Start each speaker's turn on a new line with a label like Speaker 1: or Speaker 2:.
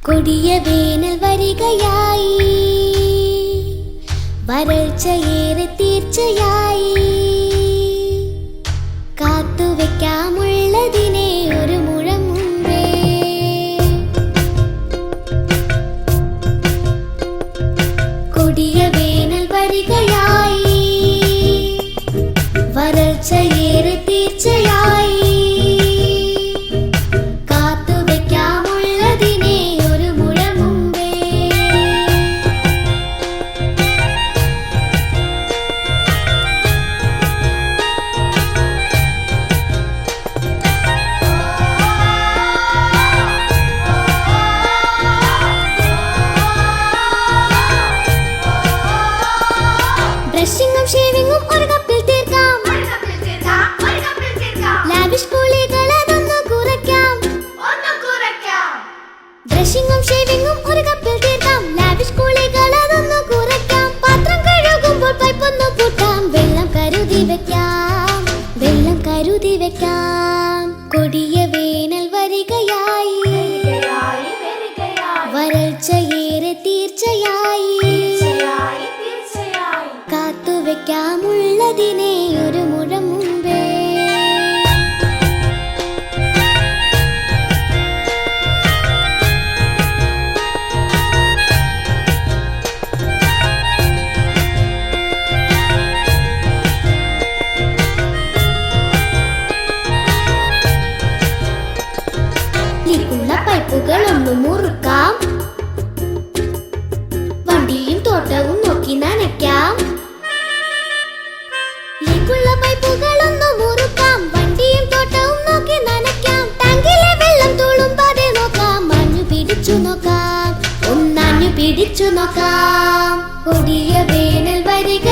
Speaker 1: കൊടിയ വേനൽ വരികയായി, വരൾച്ചയേറെ തീർച്ചയായി. കാത്തുവെക്കാമുള്ളതിനെ ഒരു മുഴം മുമ്പേ. കൊടിയ വേനൽ വരികയായി, വരൾച്ചയേറെ തീർച്ചയായി. ബ്രഷിങ്ങും ഷേവിങ്ങും ഒരു കപ്പിൽ തീർക്കാം. ലാവിഷ് കുളികൾ അതൊന്നു കുറയ്ക്കാം. ബ്രഷിങ്ങും ഷേവിങ്ങും ഒരു കപ്പിൽ തീർക്കാം. ലാവിഷ് കുളികൾ അതൊന്നു കുറയ്ക്കാം. പാത്രം കഴുകുമ്പോൾ പൈപ്പൊന്നു കൂട്ടാം. വെള്ളം കരുതി വെക്കാം, വെള്ളം കരുതി വെക്കാം. കൊടിയ വേനൽ വരികയായി, വരൾച്ചയേറെ തീർച്ചയായി. കാത്തുവെക്കാമുള്ളതിനെ ഒരു മുഴം മുമ്പേ. ലീക്കുള്ള പൈപ്പുകളൊന്നു മുറുക്കാം. വണ്ടിയും തോട്ടവും നോക്കി നനയ്ക്കാം. ലീക്കുള്ള പൈപ്പുകളൊന്നു മുറുക്കാം. വണ്ടിയും തോട്ടവും നോക്കി നനയ്ക്കാം. ടാങ്കിലെ വെള്ളം തുളുമ്പാതെ നോക്കാം. മഞ്ഞു പിടിച്ചു നോക്കാം, ഒന്നഞ്ഞു പിടിച്ചു നോക്കാം. കൊടിയ വേനൽ വരിക